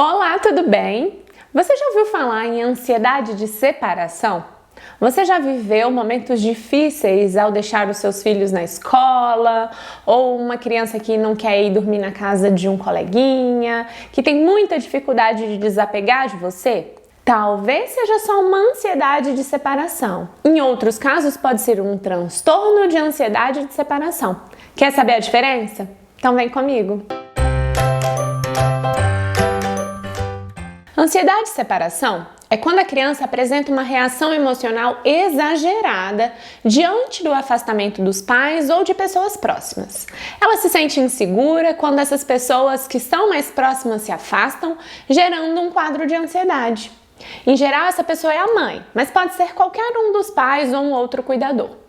Olá, tudo bem? Você já ouviu falar em ansiedade de separação? Você já viveu momentos difíceis ao deixar os seus filhos na escola? Ou uma criança que não quer ir dormir na casa de um coleguinha, que tem muita dificuldade de desapegar de você? Talvez seja só uma ansiedade de separação. Em outros casos, pode ser um transtorno de ansiedade de separação. Quer saber a diferença? Então vem comigo! Ansiedade de separação é quando a criança apresenta uma reação emocional exagerada diante do afastamento dos pais ou de pessoas próximas. Ela se sente insegura quando essas pessoas que estão mais próximas se afastam, gerando um quadro de ansiedade. Em geral, essa pessoa é a mãe, mas pode ser qualquer um dos pais ou um outro cuidador.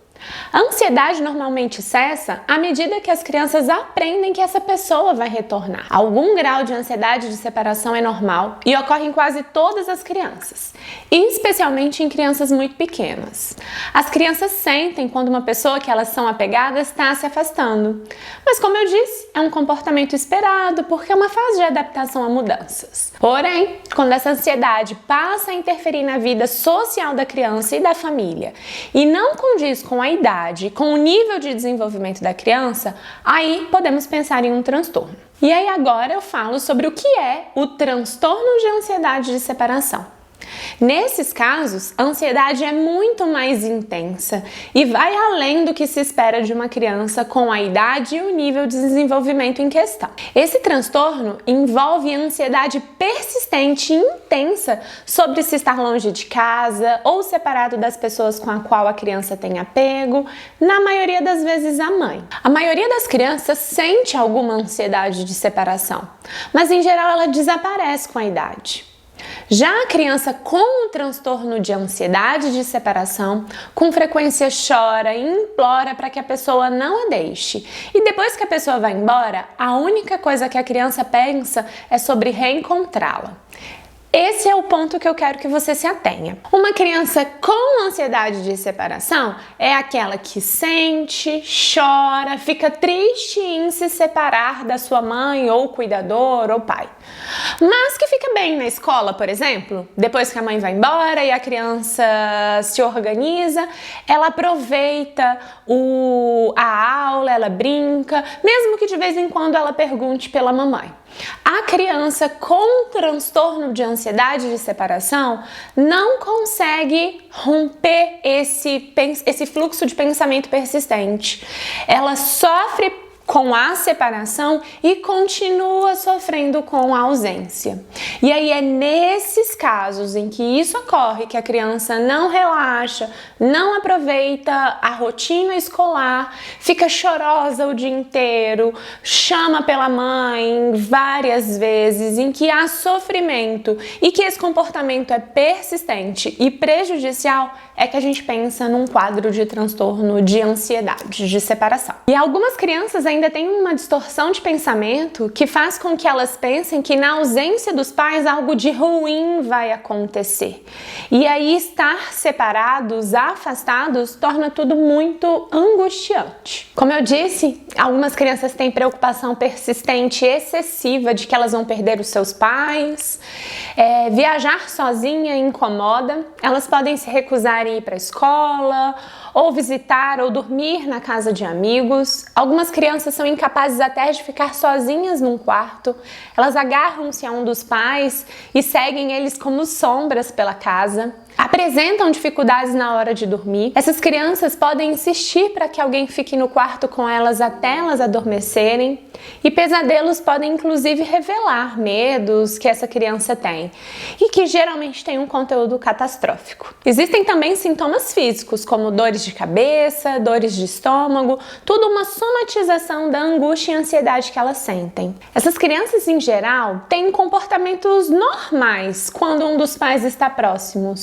A ansiedade normalmente cessa à medida que as crianças aprendem que essa pessoa vai retornar. Algum grau de ansiedade de separação é normal e ocorre em quase todas as crianças, especialmente em crianças muito pequenas. As crianças sentem quando uma pessoa que elas são apegadas está se afastando. Mas como eu disse, é um comportamento esperado porque é uma fase de adaptação a mudanças. Porém, quando essa ansiedade passa a interferir na vida social da criança e da família e não condiz com a idade, com o nível de desenvolvimento da criança, aí podemos pensar em um transtorno. E aí agora eu falo sobre o que é o transtorno de ansiedade de separação. Nesses casos, a ansiedade é muito mais intensa e vai além do que se espera de uma criança com a idade e o nível de desenvolvimento em questão. Esse transtorno envolve ansiedade persistente e intensa sobre se estar longe de casa ou separado das pessoas com a qual a criança tem apego, na maioria das vezes a mãe. A maioria das crianças sente alguma ansiedade de separação, mas em geral ela desaparece com a idade. Já a criança com o transtorno de ansiedade de separação, com frequência chora e implora para que a pessoa não a deixe. E depois que a pessoa vai embora, a única coisa que a criança pensa é sobre reencontrá-la. Esse é o ponto que eu quero que você se atenha. Uma criança com ansiedade de separação é aquela que sente, chora, fica triste em se separar da sua mãe ou cuidador ou pai. Mas que fica bem na escola, por exemplo, depois que a mãe vai embora e a criança se organiza, ela aproveita a aula, ela brinca, mesmo que de vez em quando ela pergunte pela mamãe. A criança com transtorno de ansiedade de separação não consegue romper esse fluxo de pensamento persistente. Ela sofre com a separação e continua sofrendo com a ausência. E aí é nesses casos em que isso ocorre que a criança não relaxa, não aproveita a rotina escolar, fica chorosa o dia inteiro, chama pela mãe várias vezes, em que há sofrimento e que esse comportamento é persistente e prejudicial, é que a gente pensa num quadro de transtorno de ansiedade de separação. E algumas crianças ainda têm uma distorção de pensamento que faz com que elas pensem que na ausência dos pais algo de ruim vai acontecer. E aí estar separados, afastados, torna tudo muito angustiante. Como eu disse, algumas crianças têm preocupação persistente e excessiva de que elas vão perder os seus pais. Viajar sozinha incomoda. Elas podem se recusar a ir para a escola, ou visitar ou dormir na casa de amigos. Algumas crianças são incapazes até de ficar sozinhas num quarto. Elas agarram-se a um dos pais e seguem eles como sombras pela casa. Apresentam dificuldades na hora de dormir. Essas crianças podem insistir para que alguém fique no quarto com elas até elas adormecerem. E pesadelos podem inclusive revelar medos que essa criança tem e que geralmente tem um conteúdo catastrófico. Existem também sintomas físicos, como dores de cabeça, dores de estômago, tudo uma somatização da angústia e ansiedade que elas sentem. Essas crianças, em geral, têm comportamentos normais quando um dos pais está próximo.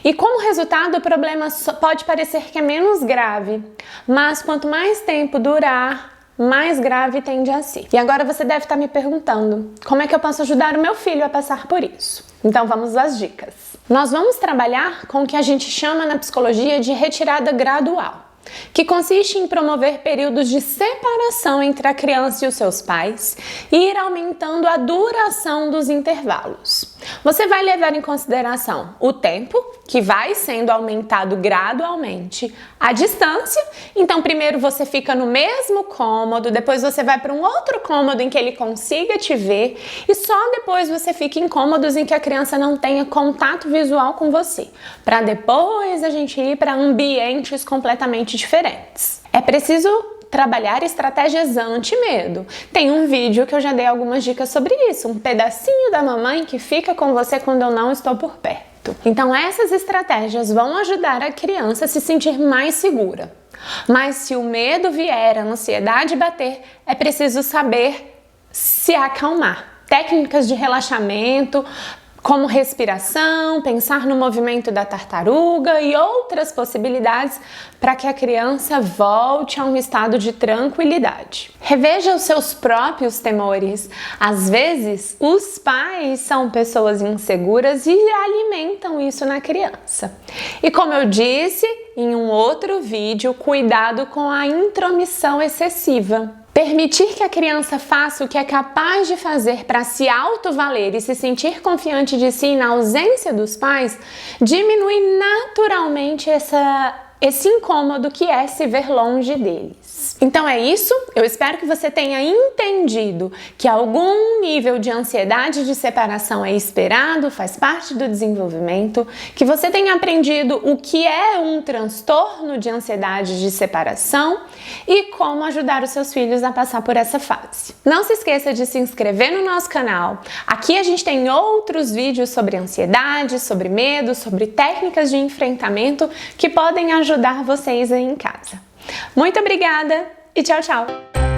E como resultado, o problema pode parecer que é menos grave, mas quanto mais tempo durar, mais grave tende a ser. E agora você deve estar me perguntando, como é que eu posso ajudar o meu filho a passar por isso? Então vamos às dicas. Nós vamos trabalhar com o que a gente chama na psicologia de retirada gradual. que consiste em promover períodos de separação entre a criança e os seus pais e ir aumentando a duração dos intervalos. Você vai levar em consideração o tempo, que vai sendo aumentado gradualmente, a distância, então primeiro você fica no mesmo cômodo, depois você vai para um outro cômodo em que ele consiga te ver e só depois você fica em cômodos em que a criança não tenha contato visual com você, para depois a gente ir para ambientes completamente diferentes. É preciso trabalhar estratégias anti-medo. Tem um vídeo que eu já dei algumas dicas sobre isso, um pedacinho da mamãe que fica com você quando eu não estou por perto. Então essas estratégias vão ajudar a criança a se sentir mais segura. Mas se o medo vier, a ansiedade bater, é preciso saber se acalmar. Técnicas de relaxamento, como respiração, pensar no movimento da tartaruga e outras possibilidades para que a criança volte a um estado de tranquilidade. Reveja os seus próprios temores. Às vezes, os pais são pessoas inseguras e alimentam isso na criança. E como eu disse em um outro vídeo, cuidado com a intromissão excessiva. Permitir que a criança faça o que é capaz de fazer para se autovaler e se sentir confiante de si na ausência dos pais diminui naturalmente esse incômodo que é se ver longe deles. Então é isso, eu espero que você tenha entendido que algum nível de ansiedade de separação é esperado, faz parte do desenvolvimento, que você tenha aprendido o que é um transtorno de ansiedade de separação e como ajudar os seus filhos a passar por essa fase. Não se esqueça de se inscrever no nosso canal. Aqui a gente tem outros vídeos sobre ansiedade, sobre medo, sobre técnicas de enfrentamento que podem ajudar vocês aí em casa. Muito obrigada e tchau, tchau!